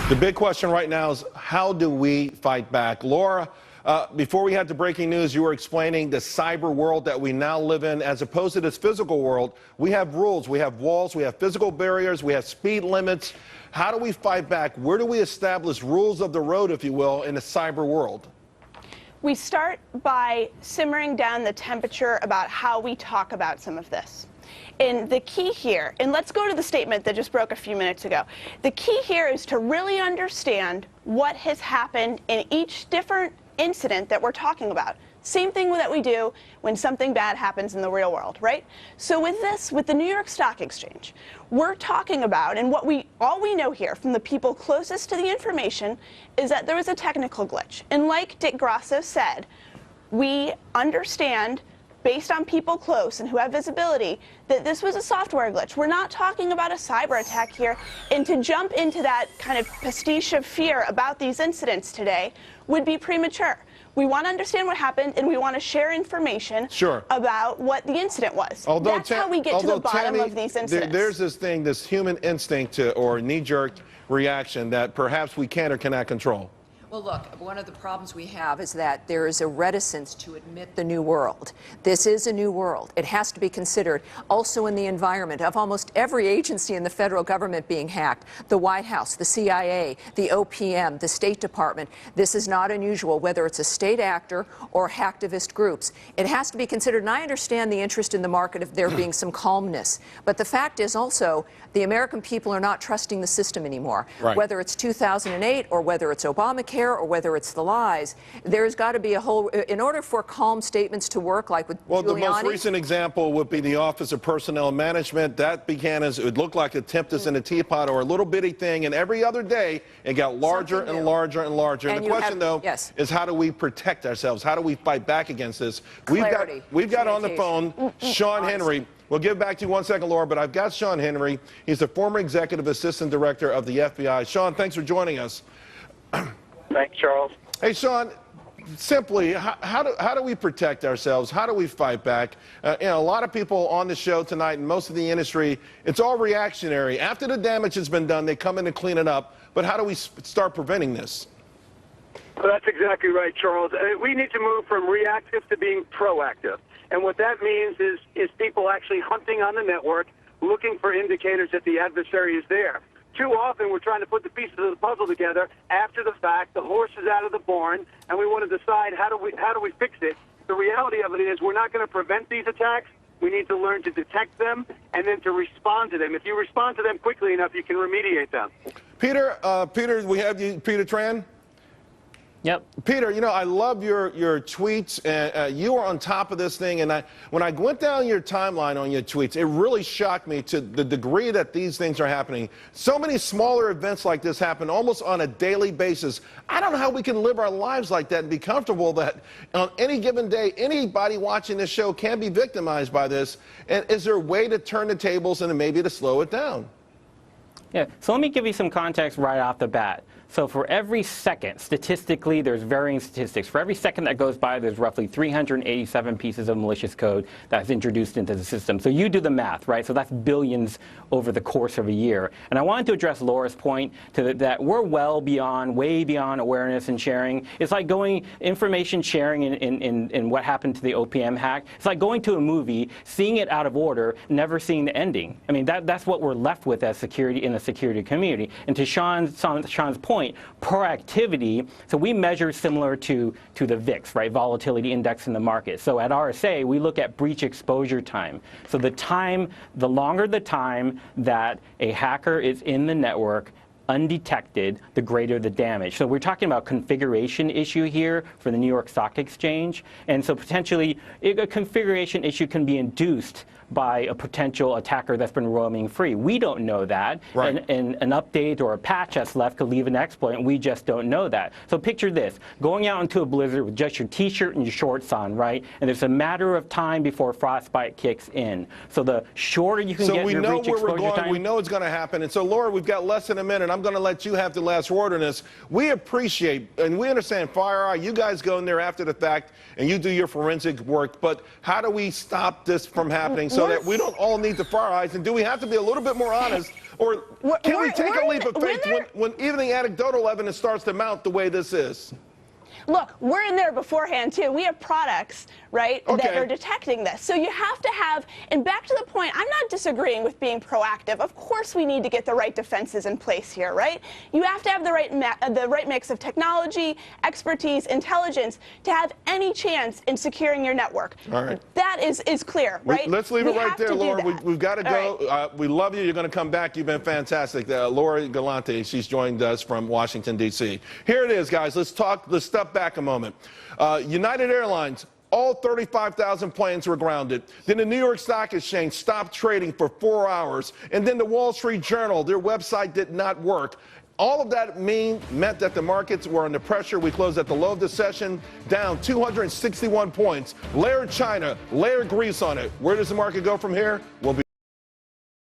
The big question right now is, how do we fight back? Laura, before we had the breaking news, you were explaining the cyber world that we now live in. As opposed to this physical world, we have rules, we have walls, we have physical barriers, we have speed limits. How do we fight back? Where do we establish rules of the road, if you will, in the cyber world? We start by simmering down the temperature about how we talk about some of this. And the key here, and let's go to the statement that just broke a few minutes ago. The key here is to really understand what has happened in each different incident that we're talking about. Same thing that we do when something bad happens in the real world, right? So with this, with the New York Stock Exchange, we're talking about, and all we know here from the people closest to the information is that there was a technical glitch. And like Dick Grasso said, we understand, based on people close and who have visibility, that this was a software glitch. We're not talking about a cyber attack here. And to jump into that kind of pastiche of fear about these incidents today would be premature. We want to understand what happened, and we want to share information about what the incident was. That's how we get to the bottom of these incidents. There's this thing, this human instinct or knee-jerk reaction that perhaps we can or cannot control. Well, look, one of the problems we have is that there is a reticence to admit the new world. This is a new world. It has to be considered also in the environment of almost every agency in the federal government being hacked. The White House, the CIA, the OPM, the State Department. This is not unusual, whether it's a state actor or hacktivist groups. It has to be considered, and I understand the interest in the market of there being some calmness. But the fact is also the American people are not trusting the system anymore. Right. Whether it's 2008 or whether it's Obamacare, or whether it's the lies, there's got to be a whole, in order for calm statements to work, like with Giuliani. The most recent example would be the Office of Personnel Management. That began as, it would look like a tempest in a teapot or a little bitty thing, and every other day it got larger and larger and larger. And the question, though, is how do we protect ourselves? How do we fight back against this? We've got on the phone Sean Henry. We'll give back to you 1 second, Laura, but I've got Sean Henry. He's the former executive assistant director of the FBI. Sean, thanks for joining us. Thanks, Charles. Hey, Sean, simply, how do we protect ourselves? How do we fight back? A lot of people on the show tonight and most of the industry, it's all reactionary. After the damage has been done, they come in and clean it up. But how do we start preventing this? Well, that's exactly right, Charles. We need to move from reactive to being proactive. And what that means is people actually hunting on the network, looking for indicators that the adversary is there. Too often, we're trying to put the pieces of the puzzle together after the fact. The horse is out of the barn, and we want to decide how do we fix it. The reality of it is we're not going to prevent these attacks. We need to learn to detect them and then to respond to them. If you respond to them quickly enough, you can remediate them. Peter, we have you, Peter Tran. Yep. Peter, you know, I love your tweets, and you are on top of this thing. And when I went down your timeline on your tweets, it really shocked me to the degree that these things are happening. So many smaller events like this happen almost on a daily basis. I don't know how we can live our lives like that and be comfortable that on any given day, anybody watching this show can be victimized by this. And is there a way to turn the tables and maybe to slow it down? Yeah, so let me give you some context right off the bat. So for every second, statistically, there's varying statistics. For every second that goes by, there's roughly 387 pieces of malicious code that's introduced into the system. So you do the math, right? So that's billions over the course of a year. And I wanted to address Laura's point that we're way beyond awareness and sharing. It's like going information sharing in what happened to the OPM hack. It's like going to a movie, seeing it out of order, never seeing the ending. I mean, that's what we're left with as security in the security community. And to Sean's point, proactivity, so we measure similar to the VIX, right, volatility index in the market. So at RSA, we look at breach exposure time. So the longer the time that a hacker is in the network undetected, the greater the damage. So we're talking about configuration issue here for the New York Stock Exchange. And so potentially a configuration issue can be induced by a potential attacker that's been roaming free. We don't know that. Right. And an update or a patch that's left could leave an exploit, and we just don't know that. So picture this, going out into a blizzard with just your t-shirt and your shorts on, right? And it's a matter of time before frostbite kicks in. So the shorter you can get your breach exposure time. We know it's going to happen. And so, Laura, we've got less than a minute. I'm going to let you have the last word on this. We appreciate, and we understand, FireEye, you guys go in there after the fact, and you do your forensic work. But how do we stop this from happening? so that we don't all need to fire our eyes? And do we have to be a little bit more honest? Or can we take a leap of faith when even the anecdotal evidence starts to mount the way this is? Look, we're in there beforehand, too. We have products, right, that are detecting this. So you have to have, and back to the point, I'm not disagreeing with being proactive. Of course we need to get the right defenses in place here, right? You have to have the right mix of technology, expertise, intelligence to have any chance in securing your network. All right. That is clear, right? Let's leave it right there, Laura. We've got to go. Right. We love you. You're going to come back. You've been fantastic. Laura Galante, she's joined us from Washington, D.C. Here it is, guys. Let's step back a moment. United Airlines, all 35,000 planes were grounded. Then the New York Stock Exchange stopped trading for 4 hours. And then the Wall Street Journal, their website did not work. All of that meant that the markets were under pressure. We closed at the low of the session, down 261 points. Layer China, layer Greece on it. Where does the market go from here? We'll be